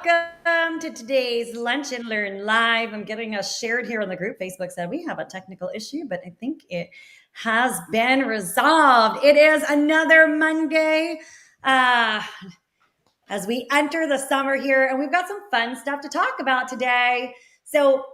Welcome to today's Lunch and Learn Live. I'm getting us shared here on the group. Facebook said we have a technical issue, but I think it has been resolved. It is another Monday as we enter the summer here, and we've got some fun stuff to talk about today. So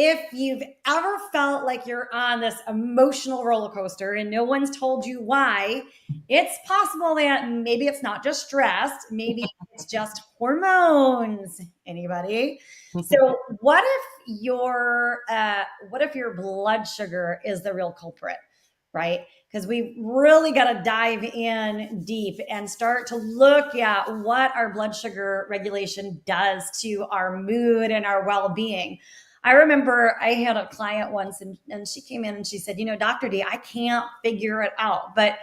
if you've ever felt like you're on this emotional roller coaster and no one's told you why, it's possible that maybe it's not just stress, maybe it's just hormones. Anybody? So what if your blood sugar is the real culprit, right? Because we really got to dive in deep and start to look at what our blood sugar regulation does to our mood and our well-being. I remember I had a client once and she came in and she said, Dr. D, I can't figure it out. But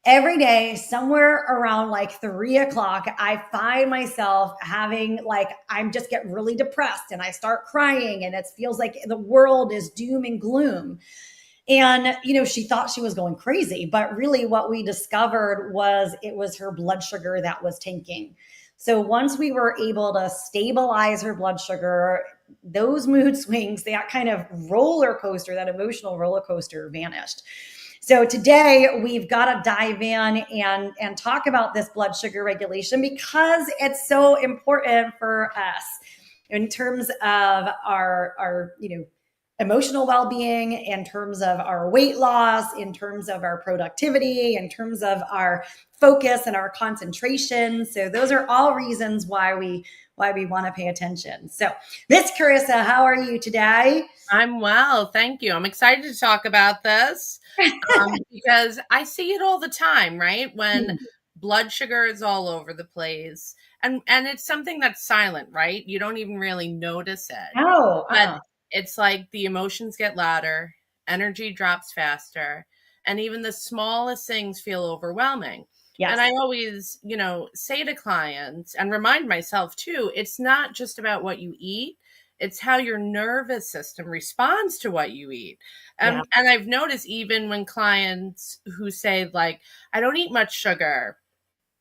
every day, somewhere around like 3 o'clock, I find myself I'm just get really depressed and I start crying and it feels like the world is doom and gloom. And, she thought she was going crazy, but really what we discovered was it was her blood sugar that was tanking. So once we were able to stabilize her blood sugar, those mood swings, that kind of roller coaster, that emotional roller coaster vanished. So today we've got to dive in and talk about this blood sugar regulation because it's so important for us in terms of our emotional well-being, in terms of our weight loss, in terms of our productivity, in terms of our focus and our concentration. So those are all reasons why we want to pay attention. So Miss Carissa, how are you today? I'm well, thank you. I'm excited to talk about this because I see it all the time, right? When blood sugar is all over the place, and it's something that's silent, right? You don't even really notice it. Oh, But it's like the emotions get louder, energy drops faster, and even the smallest things feel overwhelming. yes. And I always, say to clients and remind myself too, it's not just about what you eat. It's how your nervous system responds to what you eat. And I've noticed even when clients who say like, I don't eat much sugar,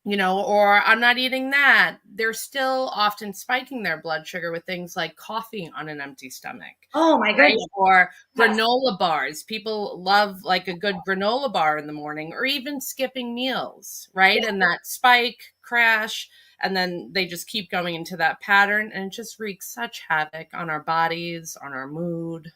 or I'm not eating that, they're still often spiking their blood sugar with things like coffee on an empty stomach. Oh my goodness. Or granola bars. People love like a good granola bar in the morning, or even skipping meals, right? And that spike, crash, and then they just keep going into that pattern, and it just wreaks such havoc on our bodies, on our mood.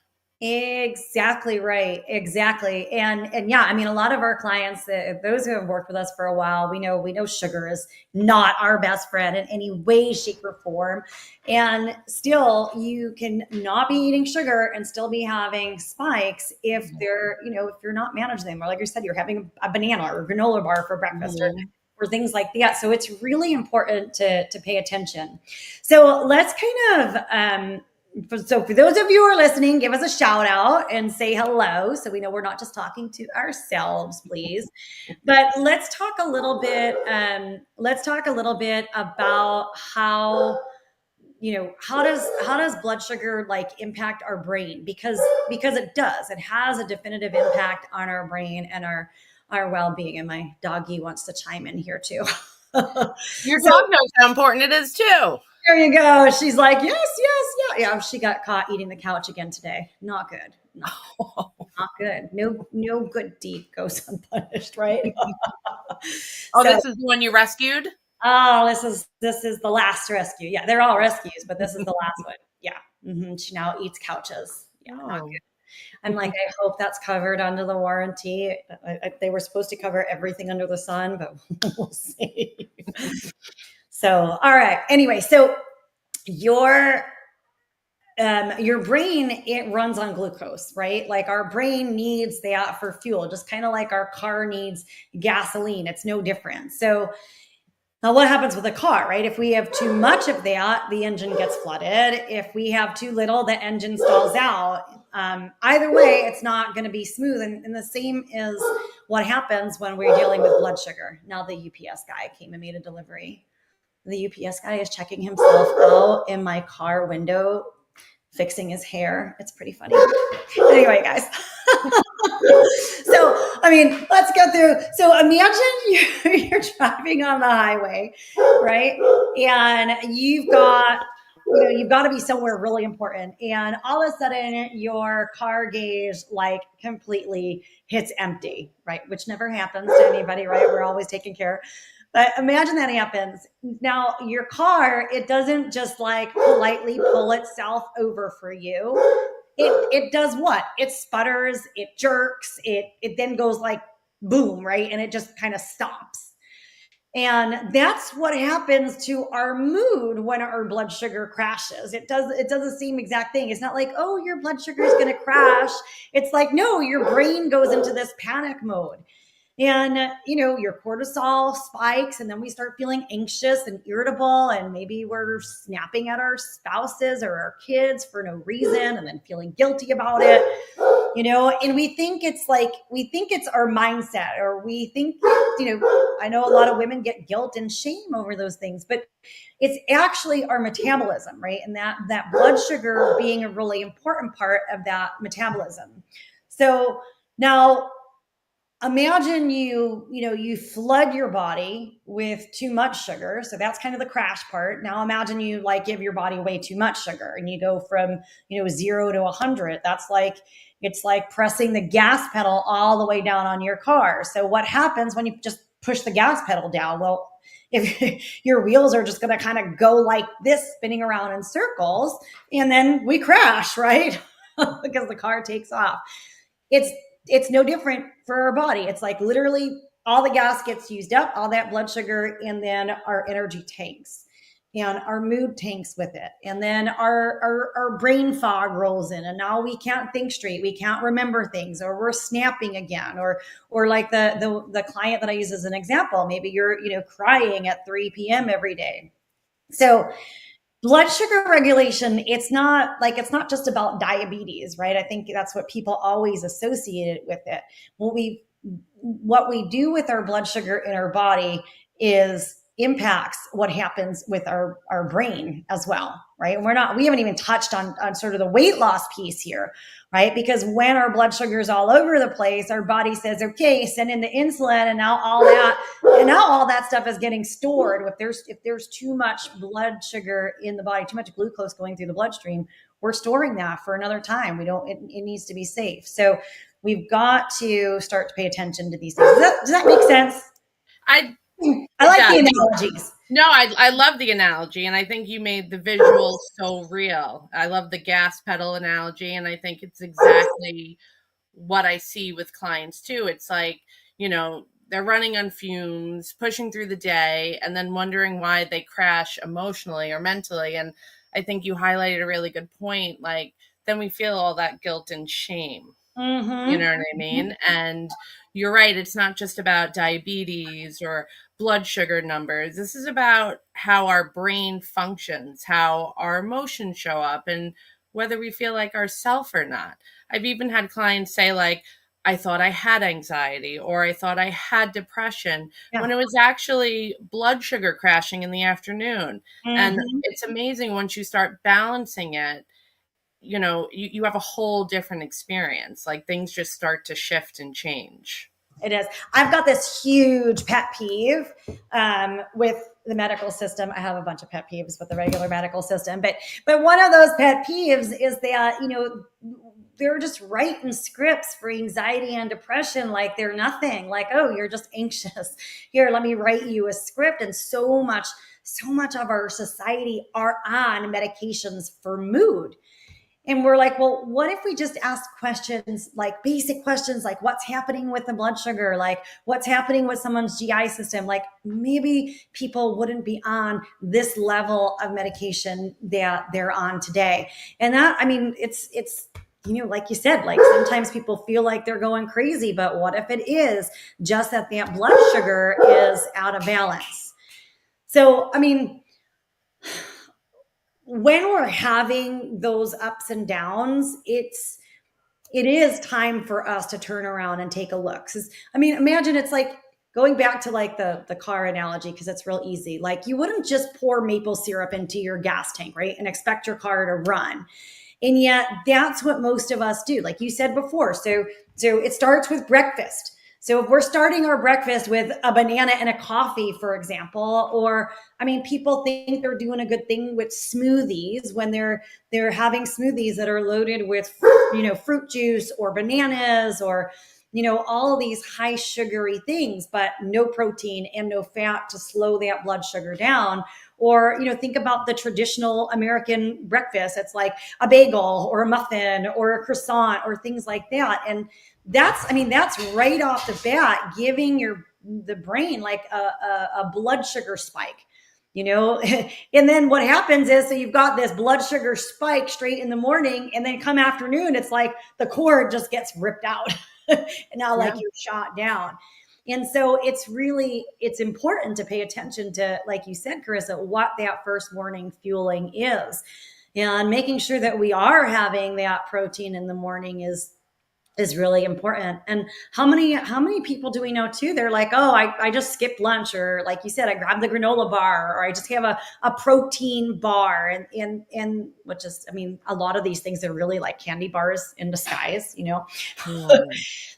Exactly right. Exactly. And yeah, I mean, a lot of our clients, those who have worked with us for a while, we know sugar is not our best friend in any way, shape, or form. And still, you can not be eating sugar and still be having spikes if if you're not managing them. Or like you said, you're having a banana or a granola bar for breakfast or things like that. So it's really important to pay attention. So let's kind of so for those of you who are listening, give us a shout out and say hello so we know we're not just talking to ourselves, please. But let's talk a little bit about how how does blood sugar like impact our brain, because it does. It has a definitive impact on our brain and our well-being. And my doggy wants to chime in here too. Your dog knows how important it is too. There you go. She's like, yes, yeah. Yeah, she got caught eating the couch again today. Not good. Not good. No good deed goes unpunished, right? This is the one you rescued? Oh, this is the last rescue. Yeah, they're all rescues, but this is the last one. Yeah. Mm-hmm. She now eats couches. Yeah, not good. I'm like, I hope that's covered under the warranty. They were supposed to cover everything under the sun, but we'll see. So, all right. Anyway, so your brain, it runs on glucose, right? Like our brain needs that for fuel, just kind of like our car needs gasoline. It's no different. So now what happens with a car, right? If we have too much of that, the engine gets flooded. If we have too little, the engine stalls out. Either way, it's not going to be smooth. And the same is what happens when we're dealing with blood sugar. Now the UPS guy came and made a delivery. The UPS guy is checking himself out in my car window, fixing his hair. It's pretty funny. Anyway, guys. So, I mean, let's go through. So imagine you're driving on the highway, right? And you've got you've got to be somewhere really important. And all of a sudden your car gauge like completely hits empty, right? Which never happens to anybody, right? We're always taking care. But imagine that happens. Now, your car, it doesn't just like politely pull itself over for you. It does what? It sputters, it jerks, it then goes like boom, right? And it just kind of stops. And that's what happens to our mood when our blood sugar crashes. It does the same exact thing. It's not like, oh, your blood sugar is going to crash. It's like, no, your brain goes into this panic mode. And your cortisol spikes, and then we start feeling anxious and irritable, and maybe we're snapping at our spouses or our kids for no reason, and then feeling guilty about it. And we think it's our mindset, or we think, I know a lot of women get guilt and shame over those things, but it's actually our metabolism, right? And that blood sugar being a really important part of that metabolism. So now imagine you flood your body with too much sugar. So that's kind of the crash part. Now imagine you like give your body way too much sugar, and you go from 0 to 100. That's like, it's like pressing the gas pedal all the way down on your car. So what happens when you just push the gas pedal down? Well, if your wheels are just going to kind of go like this, spinning around in circles, and then we crash, right? Because the car takes off. It's no different for our body. It's like literally all the gas gets used up, all that blood sugar, and then our energy tanks, and our mood tanks with it. And then our brain fog rolls in, and now we can't think straight. We can't remember things, or we're snapping again, or like the client that I use as an example, maybe you're crying at 3 p.m. every day. So blood sugar regulation, it's not just about diabetes, right? I think that's what people always associate it with it. What we do with our blood sugar in our body is impacts what happens with our brain as well, right? And we haven't even touched on sort of the weight loss piece here, right? Because when our blood sugar is all over the place, our body says, okay, send in the insulin, and now all that stuff is getting stored. If there's too much blood sugar in the body, too much glucose going through the bloodstream, we're storing that for another time. It needs to be safe. So we've got to start to pay attention to these things. Does that make sense? I I like the does. analogies. No, I love the analogy, and I think you made the visual so real. I love the gas pedal analogy, and I think it's exactly what I see with clients too. It's like, they're running on fumes, pushing through the day, and then wondering why they crash emotionally or mentally. And I think you highlighted a really good point. Like, then we feel all that guilt and shame. You Mm-hmm. know what I mean? And you're right. It's not just about diabetes or blood sugar numbers. This is about how our brain functions, how our emotions show up, and whether we feel like ourself or not. I've even had clients say, like, I thought I had anxiety, or I thought I had depression, when Yeah. it was actually blood sugar crashing in the afternoon. And Mm-hmm. it's amazing once you start balancing it, you have a whole different experience. Like, things just start to shift and change. It is. I've got this huge pet peeve with the medical system. I have a bunch of pet peeves with the regular medical system, but one of those pet peeves is that they're just writing scripts for anxiety and depression like they're nothing. Like, oh, you're just anxious. Here, let me write you a script. And so much of our society are on medications for mood. And we're like, well, what if we just ask questions, like basic questions, like what's happening with the blood sugar? Like what's happening with someone's GI system? Like maybe people wouldn't be on this level of medication that they're on today. And that, I mean, it's, like you said, like sometimes people feel like they're going crazy, but what if it is just that blood sugar is out of balance? So, I mean, when we're having those ups and downs, it is time for us to turn around and take a look. I mean, imagine it's like going back to like the car analogy, because it's real easy. Like you wouldn't just pour maple syrup into your gas tank, right? And expect your car to run. And yet that's what most of us do. Like you said before. So it starts with breakfast. So if we're starting our breakfast with a banana and a coffee, for example, or I mean, people think they're doing a good thing with smoothies when they're having smoothies that are loaded with, fruit juice or bananas or all these high sugary things, but no protein and no fat to slow that blood sugar down. Or think about the traditional American breakfast. It's like a bagel or a muffin or a croissant or things like that. And that's right off the bat giving the brain like a blood sugar spike, and then what happens is, so you've got this blood sugar spike straight in the morning, and then come afternoon it's like the cord just gets ripped out and now like Yeah. you're shot down. And so it's important to pay attention to, like you said, Carissa, what that first morning fueling is, and making sure that we are having that protein in the morning is really important. And how many people do we know too? They're like, oh, I just skipped lunch, or like you said, I grabbed the granola bar, or I just have a protein bar. And which is, I mean, a lot of these things are really like candy bars in disguise. Mm.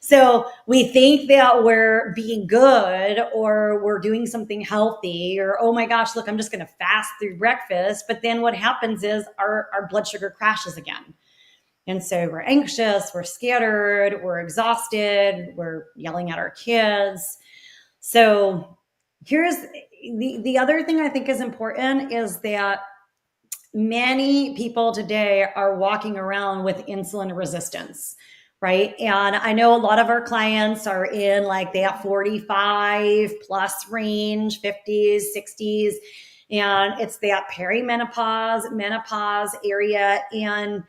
So we think that we're being good or we're doing something healthy, or, oh my gosh, look, I'm just going to fast through breakfast. But then what happens is our blood sugar crashes again. And so we're anxious, we're scattered, we're exhausted, we're yelling at our kids. So here's the other thing I think is important is that many people today are walking around with insulin resistance, right? And I know a lot of our clients are in like that 45 plus range, 50s, 60s, and it's that perimenopause, menopause area. And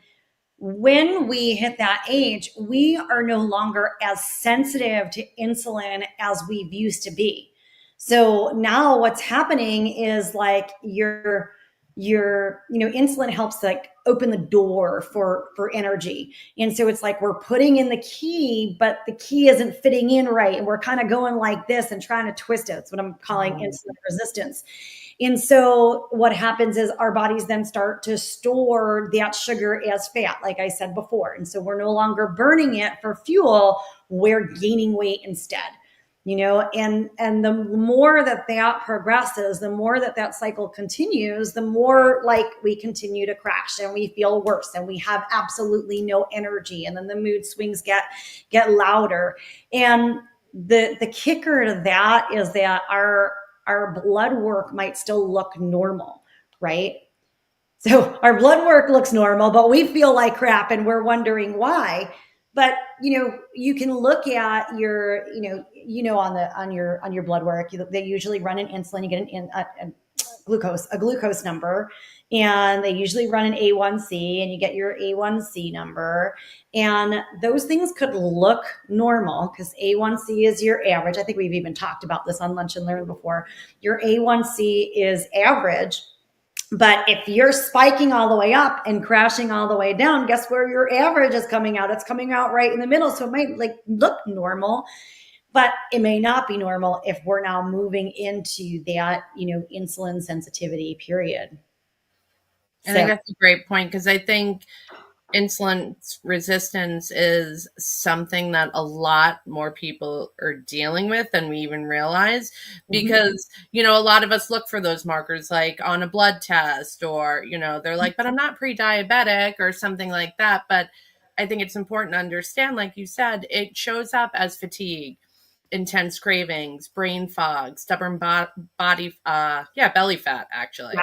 when we hit that age, we are no longer as sensitive to insulin as we used to be. So now what's happening is like your insulin helps like open the door for energy. And so it's like we're putting in the key, but the key isn't fitting in right. And we're kind of going like this and trying to twist it. That's what I'm calling insulin resistance. And so what happens is our bodies then start to store that sugar as fat, like I said before. And so we're no longer burning it for fuel, we're gaining weight instead. And the more that progresses, the more that cycle continues, the more like we continue to crash and we feel worse and we have absolutely no energy. And then the mood swings get louder. And the kicker to that is that our blood work might still look normal, right? So our blood work looks normal, but we feel like crap and we're wondering why. But you can look at your, on your blood work. They usually run an insulin. You get a glucose number, and they usually run an A1C, and you get your A1C number. And those things could look normal because A1C is your average. I think we've even talked about this on Lunch and Learn before. Your A1C is average. But if you're spiking all the way up and crashing all the way down, guess where your average is coming out? It's coming out right in the middle. So it might like look normal, but it may not be normal if we're now moving into that, insulin sensitivity period. I think So, that's a great point because I think insulin resistance is something that a lot more people are dealing with than we even realize mhm. because a lot of us look for those markers like on a blood test or they're like, but I'm not pre-diabetic or something like that. But I think it's important to understand, like you said, it shows up as fatigue, intense cravings, brain fog, stubborn body, belly fat, actually.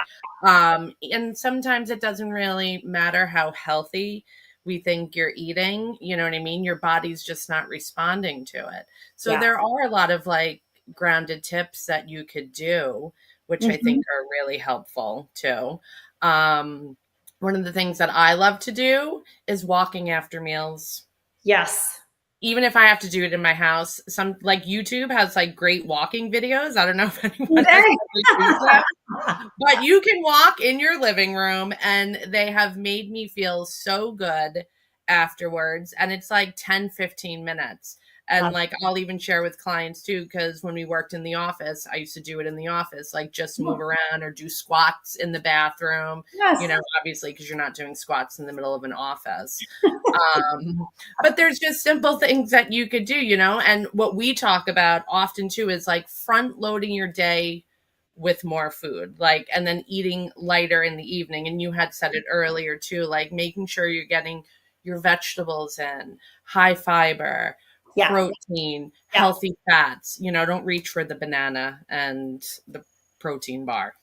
And sometimes it doesn't really matter how healthy we think you're eating. You know what I mean? Your body's just not responding to it. So Yeah. there are a lot of like grounded tips that you could do, which I Mhm. think are really helpful too. Um, One of the things that I love to do is walking after meals, Yes. even if I have to do it in my house. Some like YouTube has like great walking videos. I don't know if anyone has Okay. ever used them, but you can walk in your living room and they have made me feel so good afterwards. And it's like 10, 15 minutes. And like, I'll even share with clients too, because when we worked in the office, I used to do it in the office, like just move around or do squats in the bathroom, Yes. obviously, because you're not doing squats in the middle of an office. But there's just simple things that you could do, and what we talk about often too is like front loading your day with more food, like, and then eating lighter in the evening. And you had said it earlier too, like making sure you're getting your vegetables in, high fiber, Yeah. protein, Yeah. healthy fats. Don't reach for the banana and the protein bar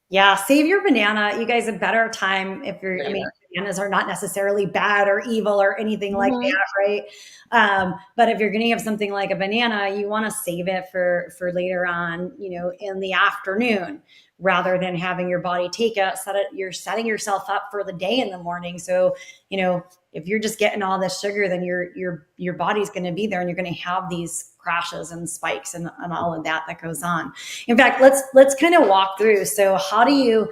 Yeah, save your banana. You guys a better time if you're, I mean, later. bananas are not necessarily bad or evil or anything like Mm-hmm. that, right? But if you're going to have something like a banana, you want to save it for later on, in the afternoon, rather than having your body take it, you're setting yourself up for the day in the morning. So, if you're just getting all this sugar, then your body's going to be there and you're going to have these crashes and spikes and all of that goes on. In fact, let's kind of walk through. So how do you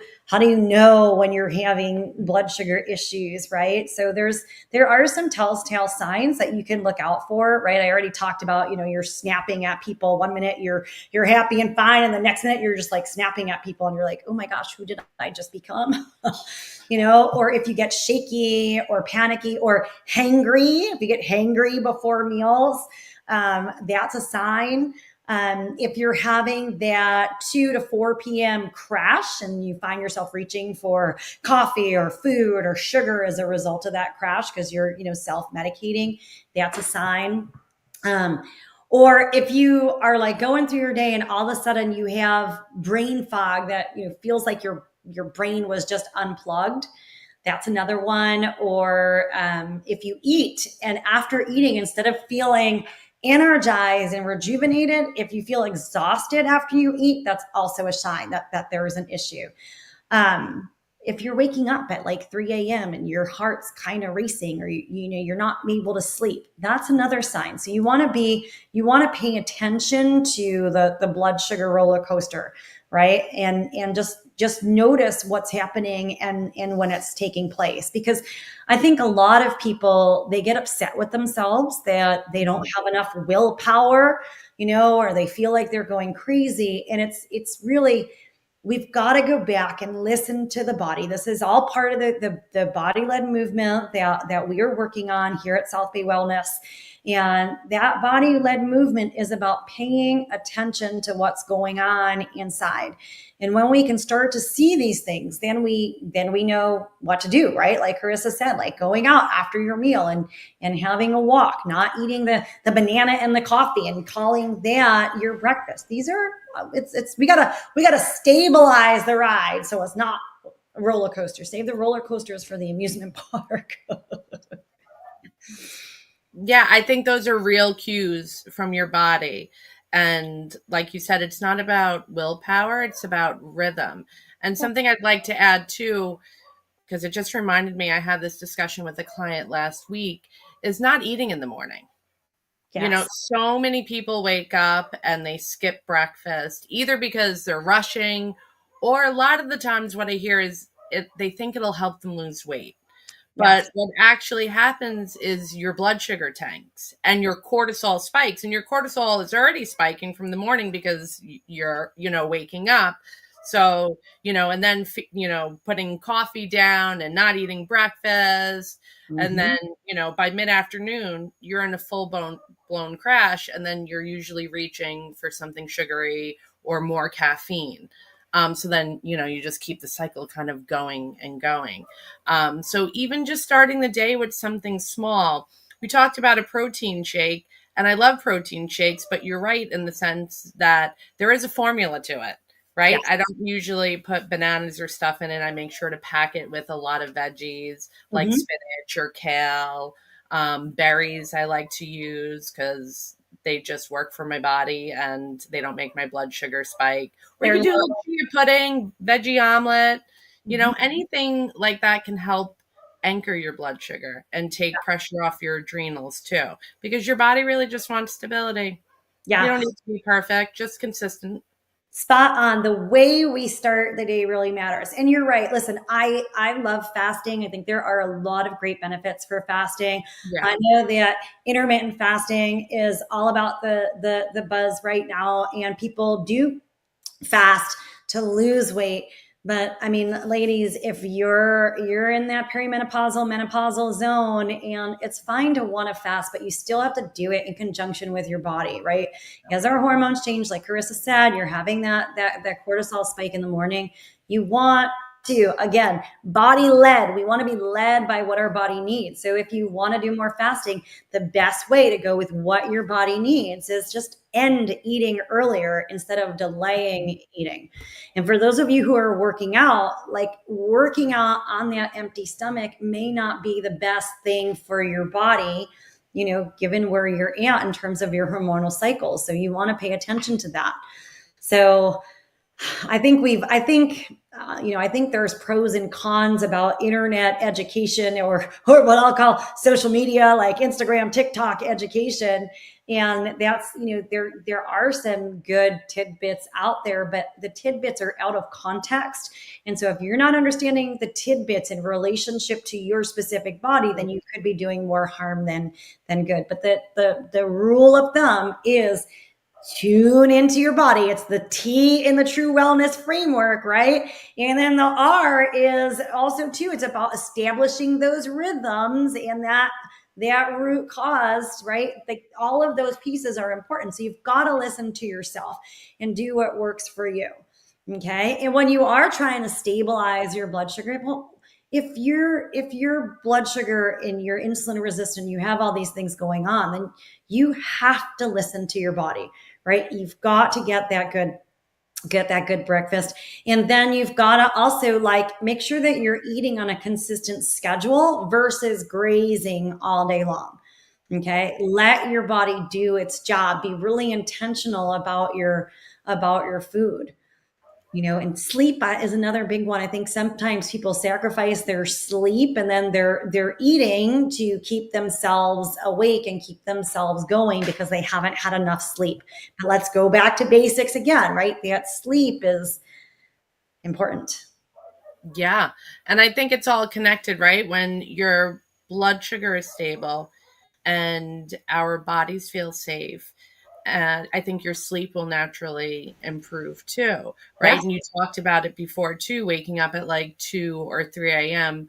know when you're having blood sugar issues, right? So there are some telltale signs that you can look out for, right? I already talked about, you're snapping at people. One minute you're happy and fine, and the next minute you're just like snapping at people and you're like, oh my gosh, who did I just become? Or if you get shaky or panicky or hangry, if you get hangry before meals, that's a sign. If you're having that 2 to 4 p.m. crash and you find yourself reaching for coffee or food or sugar as a result of that crash because you're, self-medicating, that's a sign. Um, or if you are like going through your day and all of a sudden you have brain fog that feels like your brain was just unplugged, that's another one. Or if you eat and after eating, instead of feeling energized and rejuvenated, if you feel exhausted after you eat, that's also a sign that there is an issue. If you're waking up at like 3 a.m. and your heart's kind of racing, or you're not able to sleep, that's another sign. So you want to pay attention to the blood sugar roller coaster, right? And just notice what's happening and when it's taking place. Because I think a lot of people, they get upset with themselves that they don't have enough willpower, or they feel like they're going crazy. And it's really, we've got to go back and listen to the body. This is all part of the body-led movement that we are working on here at South Bay Wellness. And that body-led movement is about paying attention to what's going on inside. And when we can start to see these things, then we know what to do, right? Like Carissa said, like going out after your meal and having a walk, not eating the banana and the coffee and calling that your breakfast. These are we gotta stabilize the ride so it's not a roller coaster. Save the roller coasters for the amusement park. Yeah, I think those are real cues from your body. And like you said, it's not about willpower, it's about rhythm. And something I'd like to add too, because it just reminded me, I had this discussion with a client last week, is not eating in the morning. Yes. So many people wake up and they skip breakfast, either because they're rushing, or a lot of the times what I hear is they think it'll help them lose weight. Yes. But what actually happens is your blood sugar tanks and your cortisol spikes, and your cortisol is already spiking from the morning because you're, waking up. So, and then, putting coffee down and not eating breakfast. And Mm-hmm. then, by mid afternoon, you're in a full blown crash. And then you're usually reaching for something sugary or more caffeine. So then, you just keep the cycle kind of going and going. So even just starting the day with something small, we talked about a protein shake, and I love protein shakes, but you're right in the sense that there is a formula to it, right? Yes. I don't usually put bananas or stuff in it. I make sure to pack it with a lot of veggies like Mm-hmm. spinach or kale. Berries I like to use because they just work for my body and they don't make my blood sugar spike. Or you They're could do like normal. chia pudding, veggie omelet, Mm-hmm. anything like that can help anchor your blood sugar and take pressure off your adrenals too, because your body really just wants stability. You Yeah. don't need to be perfect, just consistent. Spot on. The way we start the day really matters. And you're right. Listen, I love fasting. I think there are a lot of great benefits for fasting. Yeah. I know that intermittent fasting is all about the buzz right now, and people do fast to lose weight. But I mean, ladies, if you're in that perimenopausal menopausal zone, and it's fine to want to fast, but you still have to do it in conjunction with your body, right? As our hormones change, like Carissa said, you're having that cortisol spike in the morning. You want to, again, body led. We want to be led by what our body needs. So if you want to do more fasting, the best way to go with what your body needs is just end eating earlier instead of delaying eating. And for those of you who are working out, like working out on that empty stomach may not be the best thing for your body, given where you're at in terms of your hormonal cycles. So you want to pay attention to that. So I think there's pros and cons about internet education, or what I'll call social media, like Instagram, TikTok education. And that's, there are some good tidbits out there, but the tidbits are out of context. And so if you're not understanding the tidbits in relationship to your specific body, then you could be doing more harm than good. But the rule of thumb is tune into your body. It's the T in the true wellness framework, right? And then the R is also too, it's about establishing those rhythms and that root cause, right? All of those pieces are important. So you've got to listen to yourself and do what works for you. Okay. And when you are trying to stabilize your blood sugar, well, if your blood sugar and you're insulin resistant, you have all these things going on, then you have to listen to your body, right? You've got to get that good breakfast. And then you've got to also make sure that you're eating on a consistent schedule versus grazing all day long. Okay. Let your body do its job. Be really intentional about your food. And sleep is another big one. I think sometimes people sacrifice their sleep, and then they're eating to keep themselves awake and keep themselves going because they haven't had enough sleep. But let's go back to basics again, right? That sleep is important. Yeah. And I think it's all connected, right? When your blood sugar is stable and our bodies feel safe, and I think your sleep will naturally improve too, right? Yes. And you talked about it before too, waking up at like 2 or 3 a.m.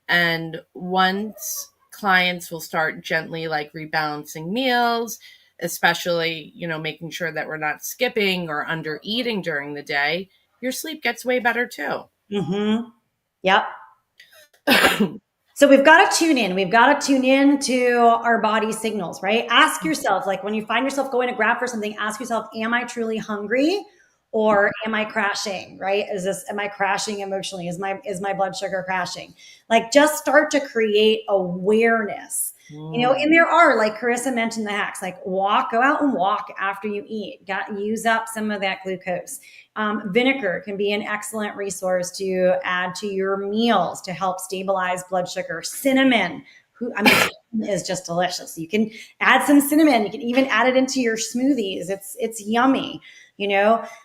And once clients will start gently like rebalancing meals, especially, making sure that we're not skipping or under eating during the day, your sleep gets way better too. Mm-hmm. Yep. So we've got to tune in. We've got to tune in to our body signals, right? Ask yourself, like when you find yourself going to grab for something, ask yourself, am I truly hungry or am I crashing, right? Am I crashing emotionally? Is my blood sugar crashing? Like just start to create awareness. And there are, like Carissa mentioned, the hacks, like go out and walk after you eat, use up some of that glucose. Vinegar can be an excellent resource to add to your meals to help stabilize blood sugar. Cinnamon, cinnamon is just delicious. You can add some cinnamon. You can even add it into your smoothies. It's yummy,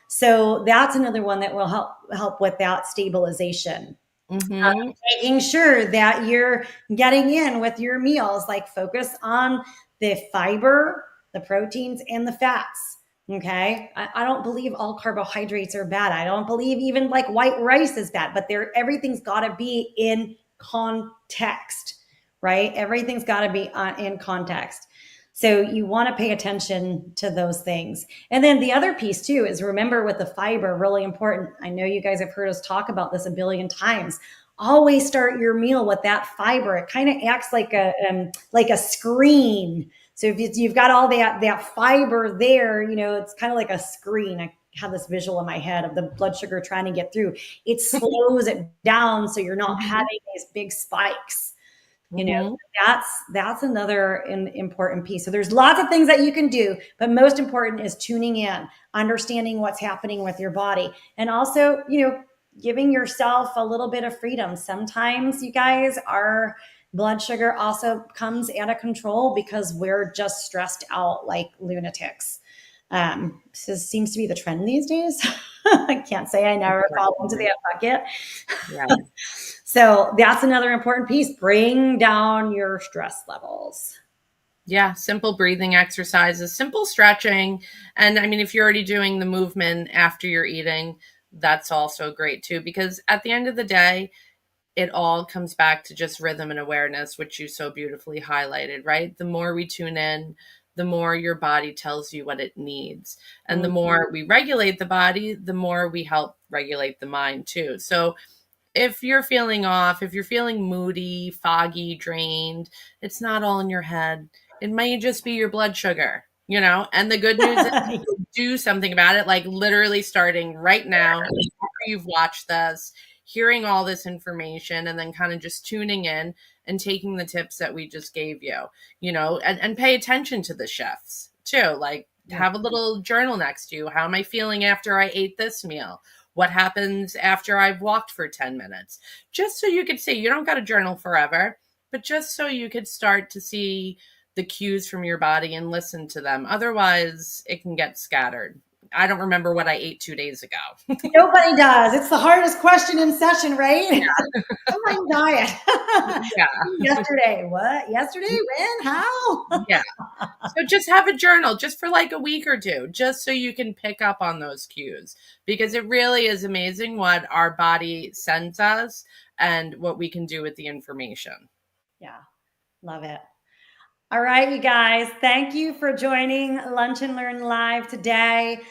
So that's another one that will help with that stabilization. Mm-hmm. Making sure that you're getting in with your meals, like focus on the fiber, the proteins, and the fats. Okay. I don't believe all carbohydrates are bad. I don't believe even like white rice is bad, but everything's got to be in context, right? Everything's got to be in context. So you want to pay attention to those things. And then the other piece too is, remember, with the fiber, really important. I know you guys have heard us talk about this a billion times. Always start your meal with that fiber. It kind of acts like a screen. So if you've got all that fiber there, it's kind of like a screen. I have this visual in my head of the blood sugar trying to get through. It slows it down so you're not having these big spikes. Mm-hmm. That's another important piece. So there's lots of things that you can do, but most important is tuning in, understanding what's happening with your body, and also, giving yourself a little bit of freedom. Sometimes, you guys, our blood sugar also comes out of control because we're just stressed out like lunatics. This seems to be the trend these days. I can't say I never fall into that bucket. Yeah. So that's another important piece. Bring down your stress levels. Yeah, simple breathing exercises, simple stretching. And I mean, if you're already doing the movement after you're eating, that's also great too, because at the end of the day, it all comes back to just rhythm and awareness, which you so beautifully highlighted, right? The more we tune in, the more your body tells you what it needs. And the more we regulate the body, the more we help regulate the mind too. So if you're feeling off, if you're feeling moody, foggy, drained, it's not all in your head. It may just be your blood sugar, you know? And the good news is do something about it, like literally starting right now, after you've watched this, hearing all this information, and then kind of just tuning in and taking the tips that we just gave you, you know, and pay attention to the shifts too. Like have a little journal next to you. How am I feeling after I ate this meal? What happens after I've walked for 10 minutes? Just so you could see, you don't got to journal forever, but just so you could start to see the cues from your body and listen to them. Otherwise, it can get scattered. I don't remember what I ate 2 days ago. Nobody does. It's the hardest question in session, right? Yeah. My diet. Yeah. Yesterday. What? Yesterday? When? How? Yeah. So just have a journal just for like a week or two, just so you can pick up on those cues, because it really is amazing what our body sends us and what we can do with the information. Yeah. Love it. All right, you guys, thank you for joining Lunch and Learn Live today.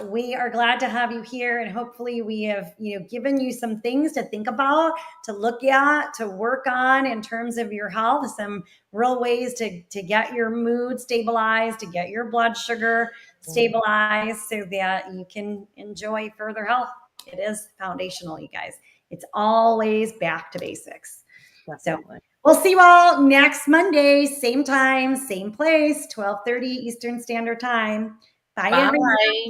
We are glad to have you here, and hopefully we have given you some things to think about, to look at, to work on in terms of your health, some real ways to get your mood stabilized, to get your blood sugar stabilized so that you can enjoy further health. It is foundational, you guys. It's always back to basics. Definitely. So we'll see you all next Monday, same time, same place, 12:30 Eastern Standard Time. Bye, everyone. Bye.